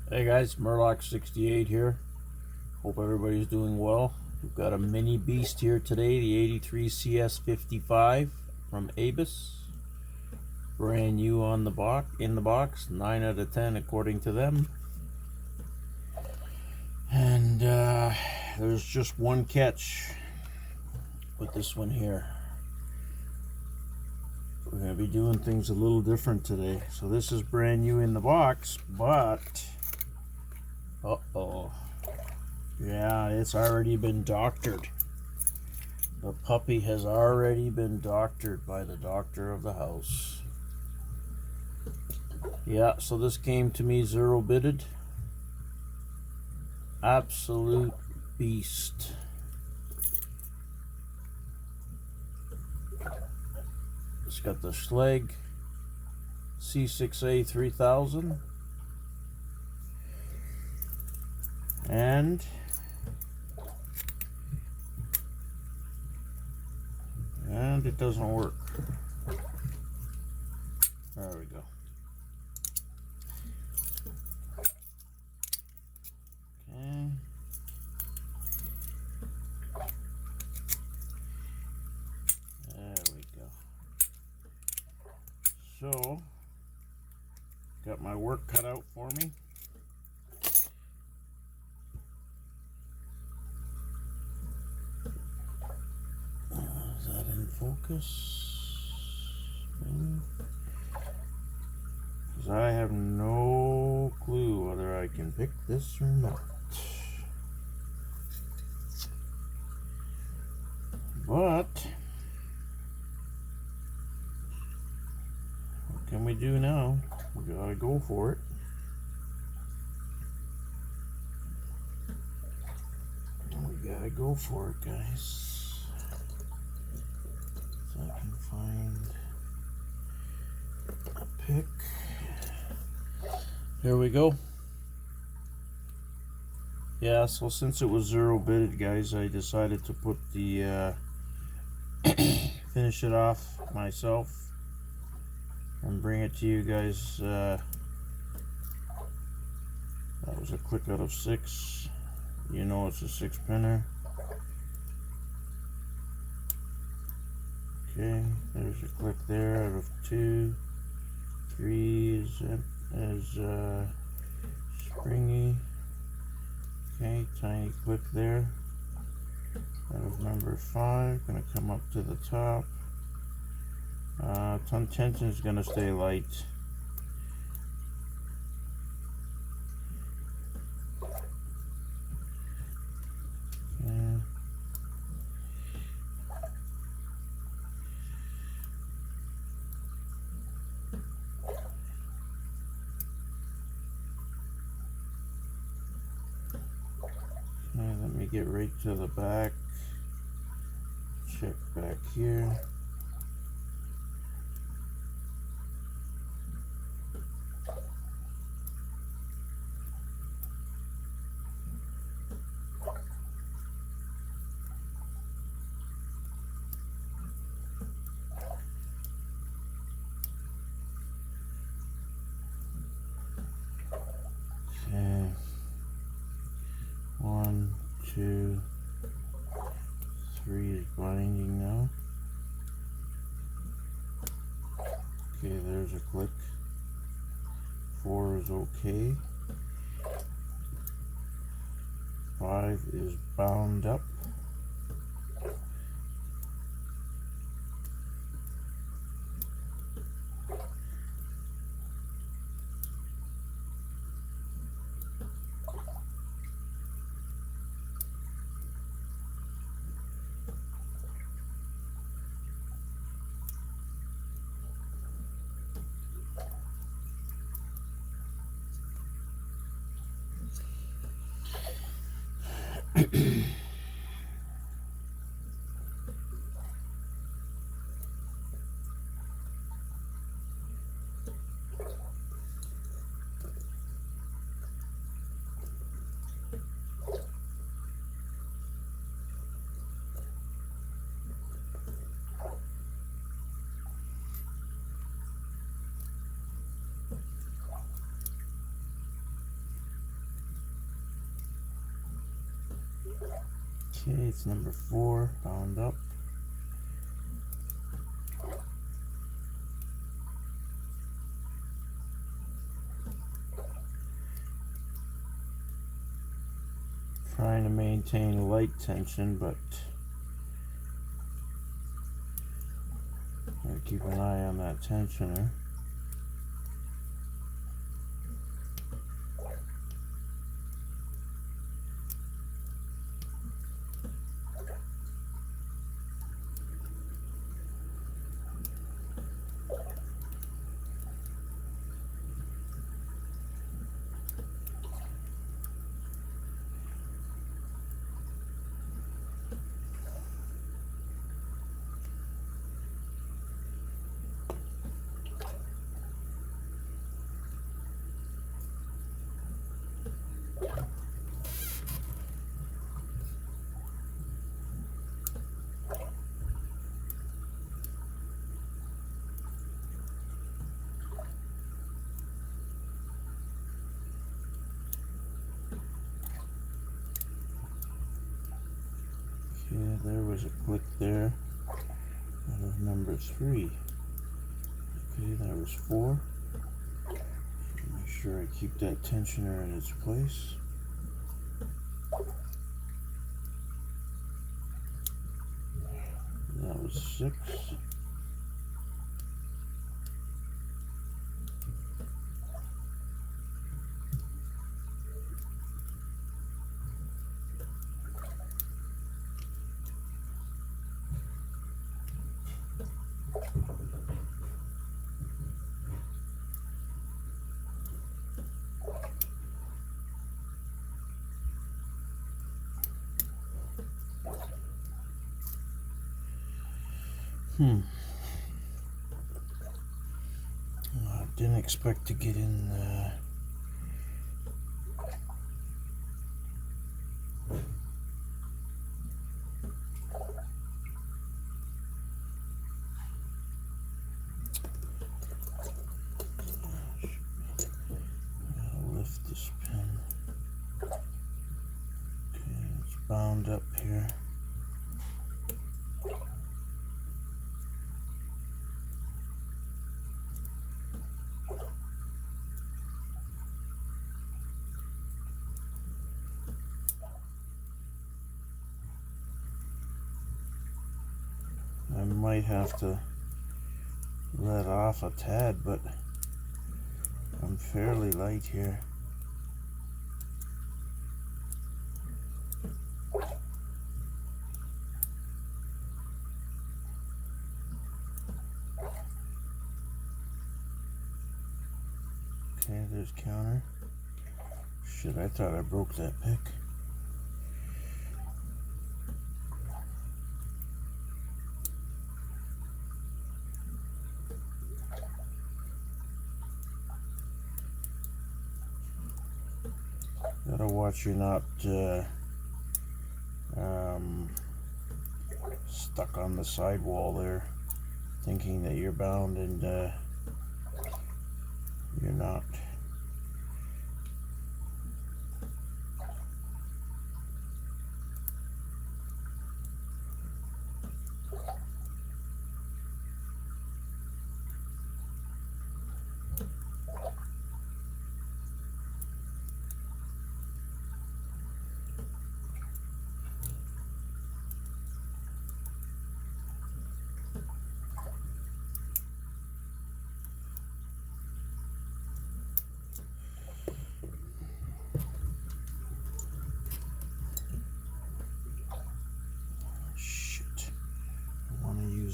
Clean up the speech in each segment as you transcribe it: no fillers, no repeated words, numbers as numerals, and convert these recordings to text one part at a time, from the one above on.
Hey guys, MUR-LOCK 68 here. Hope everybody's doing well. We've got a mini beast here today, the 83 CS55 from ABUS. Brand new on the box, in the box, 9 out of 10 according to them. And there's just one catch with this one here. We're going to be doing things a little different today. So this is brand new in the box, but yeah, it's already been doctored. The puppy has already been doctored by the doctor of the house. Yeah, so this came to me zero bidded. Absolute beast. It's got the Schleg C6A 3000 and it doesn't work. There we go. Okay. There we go. So, got my work cut out for me. Is that in focus? Because I have no clue whether I can pick this or not. But what can we do now? We gotta go for it. We gotta go for it, guys. So I can find a pick. Here we go. Yeah, so since it was zero bidded, guys, I decided to put the finish it off myself and bring it to you guys. That was a click out of 6. You know it's a 6-pinner. Okay, there's a click there out of 2. 3 is springy. Okay, tiny click there. Out of number 5, gonna come up to the top. Tension is gonna stay light. Okay. Let me get right to the back. Check back here. Okay. 1, 2, 3 is binding now. Okay, there's a click. 4 is okay. 5 is bound up. Okay, it's number 4, bound up. Trying to maintain light tension, but gotta keep an eye on that tensioner. Okay, there was a click there out of number 3. Okay, that was 4. Make sure I keep that tensioner in its place. That was 6. Didn't expect to get in I'll lift this pin. Okay, it's bound up here. I might have to let off a tad, but I'm fairly light here. Okay, there's counter. Shit, I thought I broke that pick. Gotta watch you're not stuck on the sidewall there, thinking that you're bound and you're not.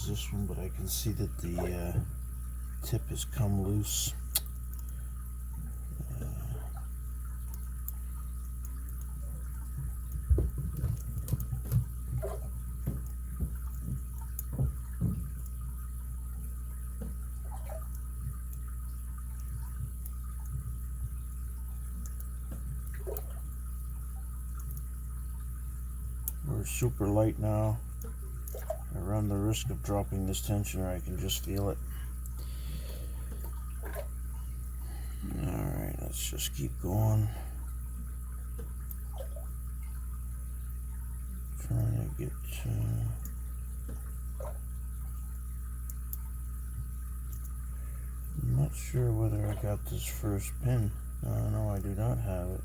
This one, but I can see that the tip has come loose. We're super light now. I run the risk of dropping this tensioner. I can just feel it. Alright, let's just keep going. get I'm not sure whether I got this first pin. No, I do not have it.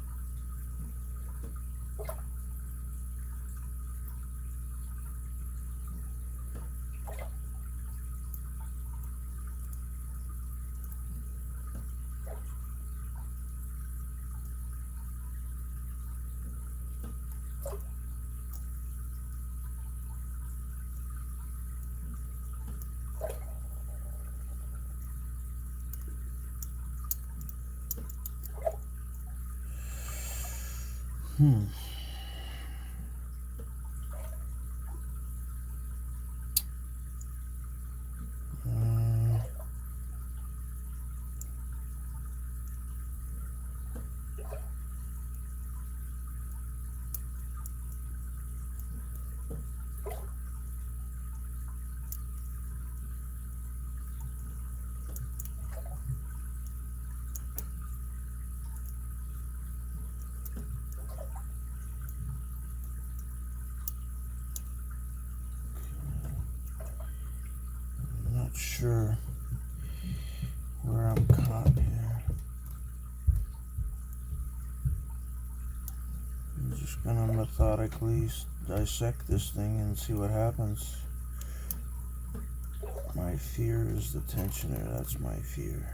Sure where I'm caught here. I'm just gonna methodically dissect this thing and see what happens. My fear is the tensioner. That's my fear.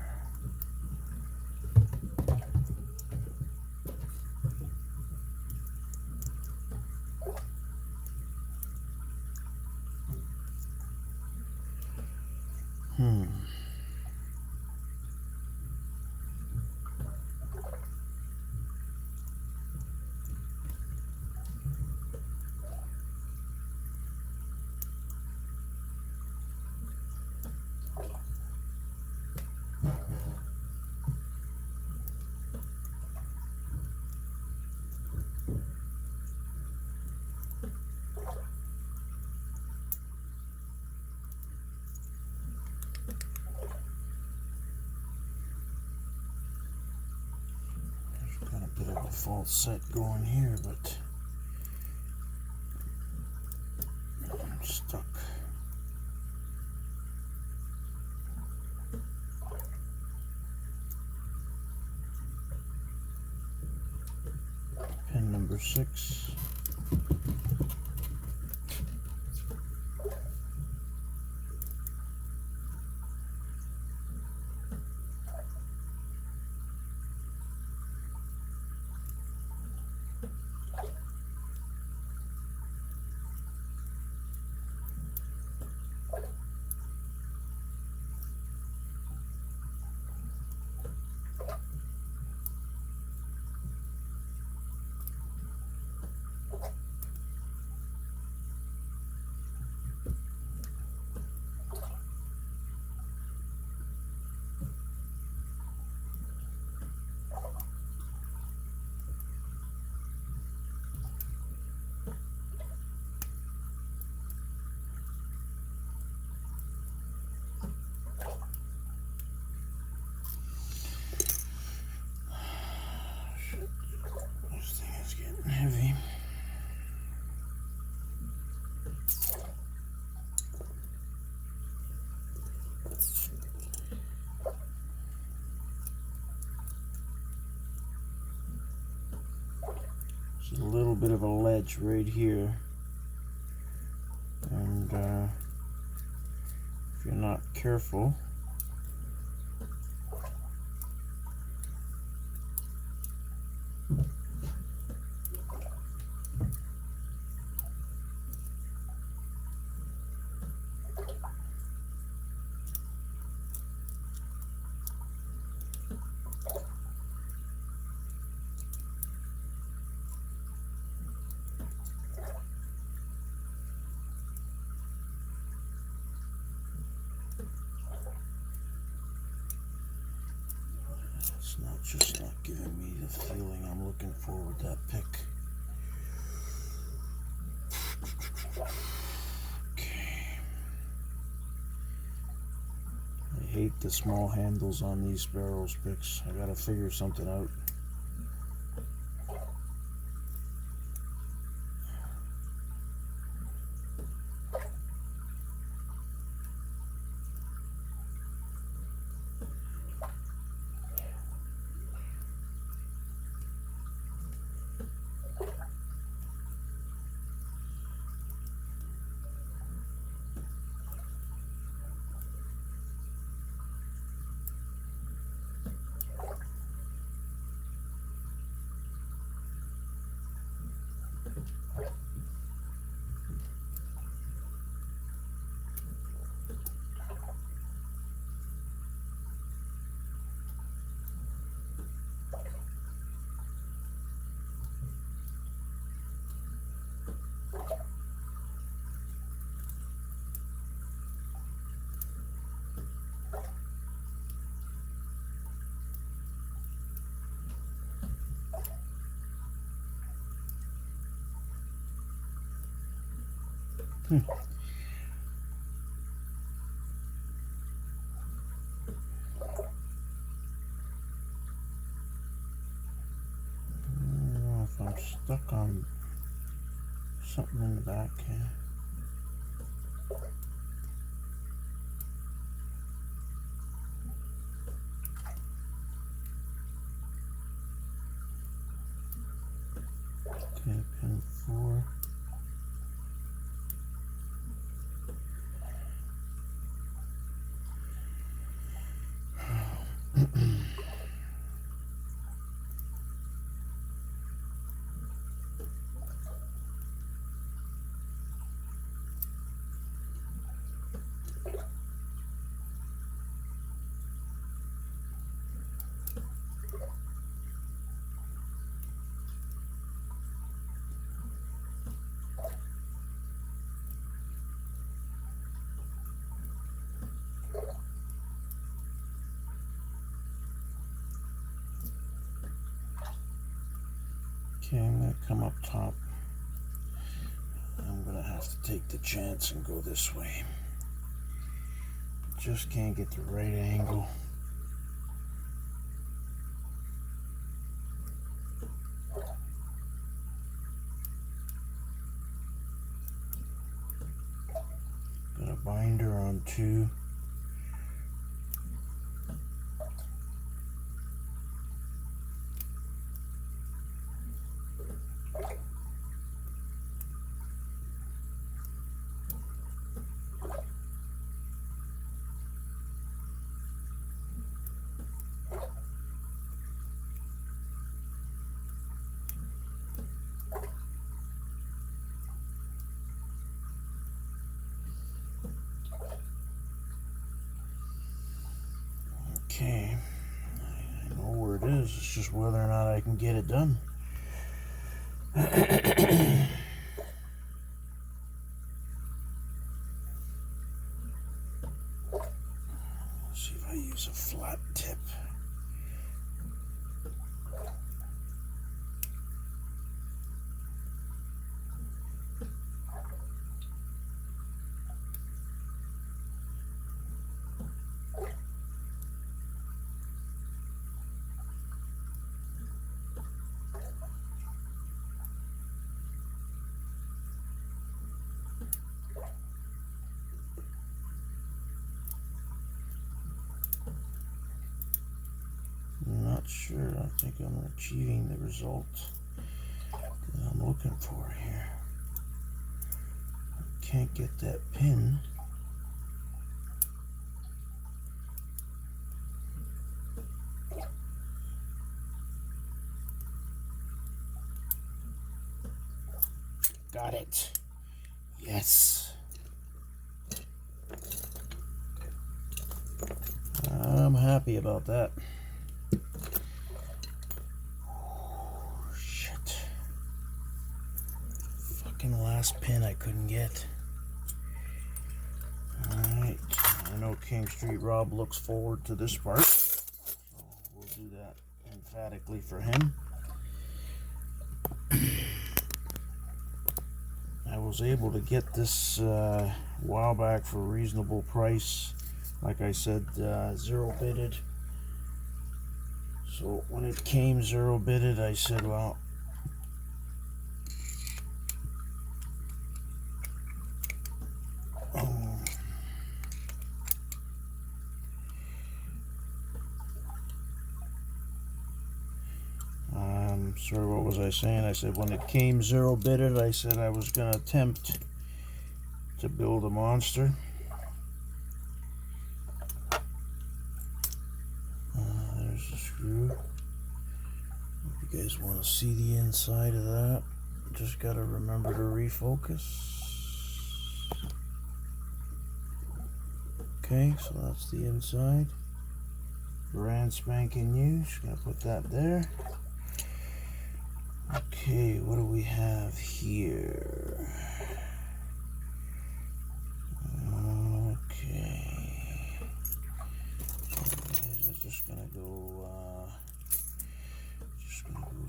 Got a bit of a false set going here, but I'm stuck. Pin number 6. Heavy. There's a little bit of a ledge right here, and if you're not careful, it's just not giving me the feeling I'm looking for with that pick. Okay. I hate the small handles on these barrels picks. I gotta figure something out. don't know if I'm stuck on something in the back here. Okay, pin 4. Okay, I'm going to come up top. I'm going to have to take the chance and go this way. Just can't get the right angle. Got a binder on 2. Okay, I know where it is, it's just whether or not I can get it done. Let's see if I use a flat tip. Not sure. I think I'm achieving the result that I'm looking for here. I can't get that pin. Got it. Yes. I'm happy about that. Last pin I couldn't get. Alright, I know King Street Rob looks forward to this part, so we'll do that emphatically for him. I was able to get this a while back for a reasonable price. Like I said, 0 bidded. So when it came 0 bidded, I said, well, sorry, what was I saying? I said when it came 0 bidded, I said I was going to attempt to build a monster. There's the screw. If you guys want to see the inside of that, just got to remember to refocus. Okay, so that's the inside. Brand spanking new. Just going to put that there. Okay, what do we have here? Okay. I'm just gonna go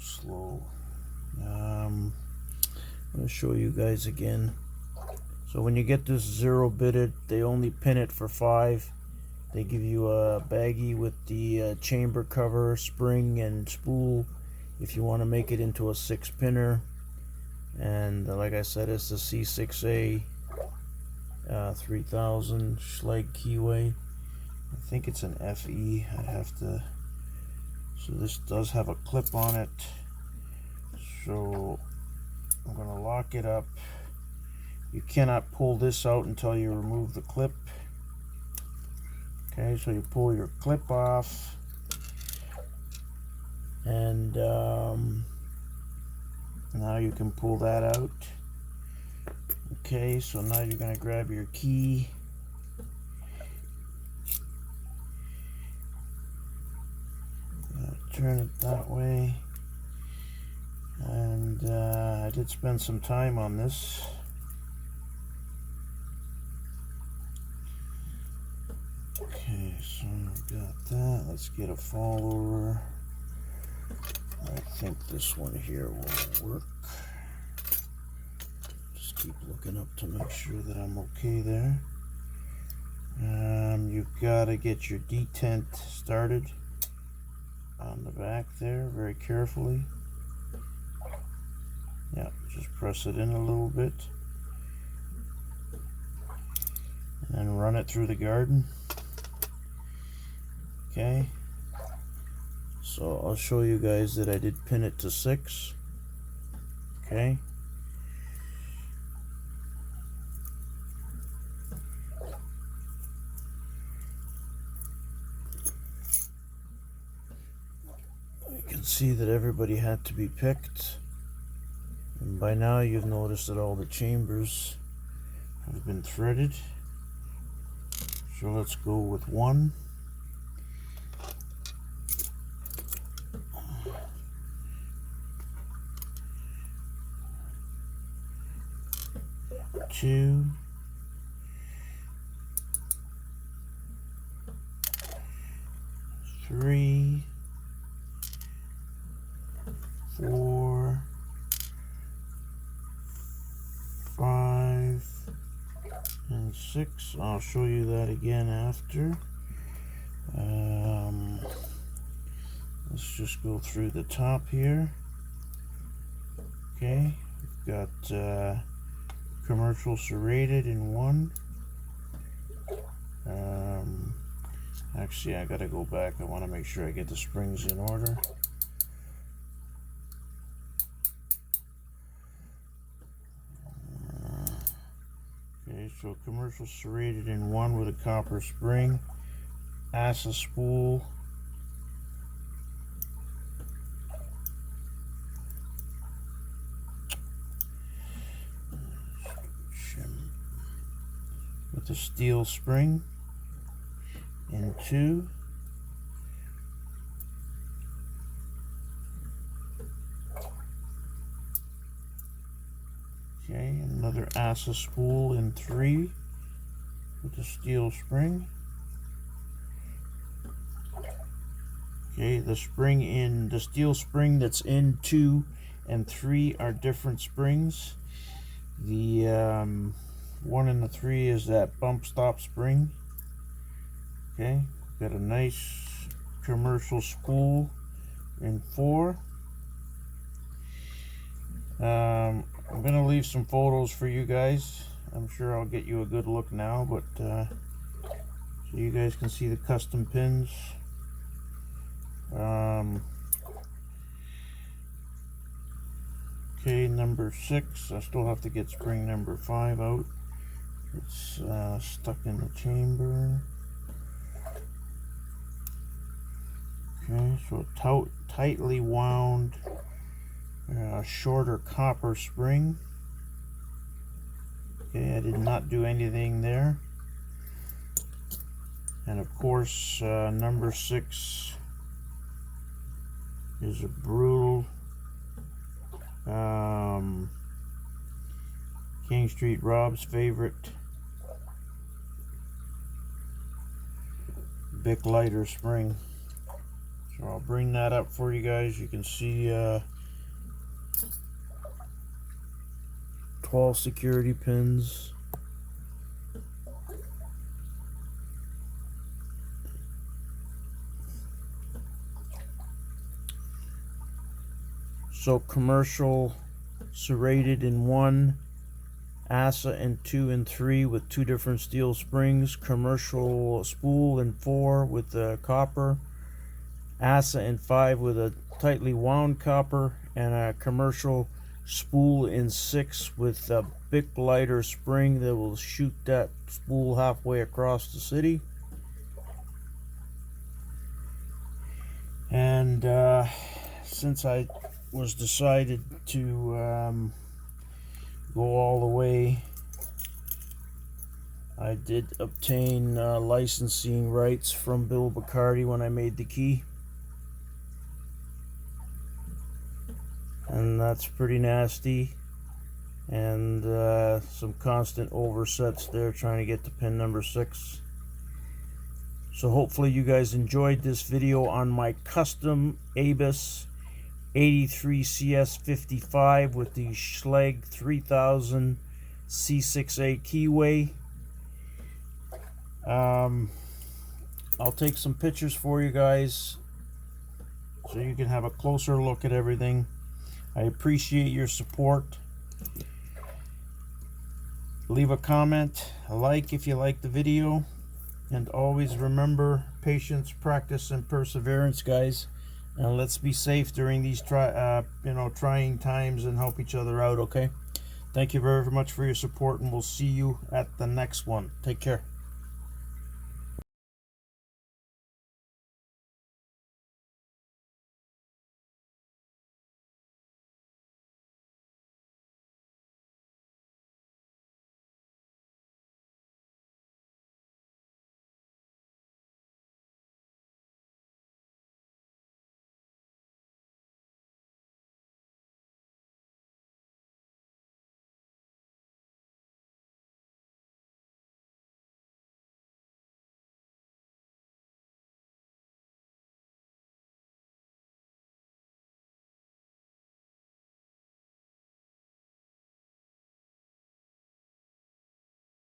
slow. I'm gonna show you guys again. So when you get this 0 bitted, they only pin it for 5. They give you a baggie with the chamber cover, spring, and spool if you want to make it into a 6 pinner. And like I said, it's the C6A 3000 Schlage keyway. I think it's an FE. I have to. So this does have a clip on it. So I'm going to lock it up. You cannot pull this out until you remove the clip. Okay, so you pull your clip off, and now you can pull that out. Okay, so now you're going to grab your key. Turn it that way. And I did spend some time on this. Okay, so I've got that. Let's get a follower. I think this one here will work. Just keep looking up to make sure that I'm okay there. You've got to get your detent started on the back there very carefully. Yeah, just press it in a little bit and then run it through the garden. Okay, so I'll show you guys that I did pin it to 6. Okay, you can see that everybody had to be picked, and by now you've noticed that all the chambers have been threaded. So let's go with 1. 2, 3, 4, 5, and 6. I'll show you that again after. Let's just go through the top here. Okay, we've got commercial serrated in 1. Actually, I gotta go back. I want to make sure I get the springs in order. Okay, so commercial serrated in 1 with a copper spring, ABUS spool, with a steel spring in 2. Okay, another ABUS spool in 3 with a steel spring. Okay, the steel spring that's in 2 and 3 are different springs. The 1 and the 3 is that bump stop spring. Okay, got a nice commercial spool in 4. I'm gonna leave some photos for you guys. I'm sure I'll get you a good look now, but so you guys can see the custom pins. Okay, number 6. I still have to get spring number 5 out. It's stuck in the chamber. Okay, so a tightly wound, shorter copper spring. Okay, I did not do anything there. And of course, number 6 is a brutal King Street Rob's favorite Bic lighter spring. So I'll bring that up for you guys. You can see 12 security pins So commercial serrated in 1, ASA in 2 and 3 with 2 different steel springs, commercial spool in 4 with the copper, ASA in 5 with a tightly wound copper, and a commercial spool in 6 with a big lighter spring that will shoot that spool halfway across the city. And since I was decided to go all the way, I did obtain licensing rights from Bill Bacardi when I made the key. And that's pretty nasty. And some constant oversets there trying to get to pin number 6. So hopefully you guys enjoyed this video on my custom ABUS 83CS55 with the Schlage 3000 C6A keyway. I'll take some pictures for you guys so you can have a closer look at everything. I appreciate your support. Leave a comment, a like if you like the video, and always remember patience, practice, and perseverance, guys. And let's be safe during these trying times and help each other out, okay? Thank you very much for your support, and we'll see you at the next one. Take care.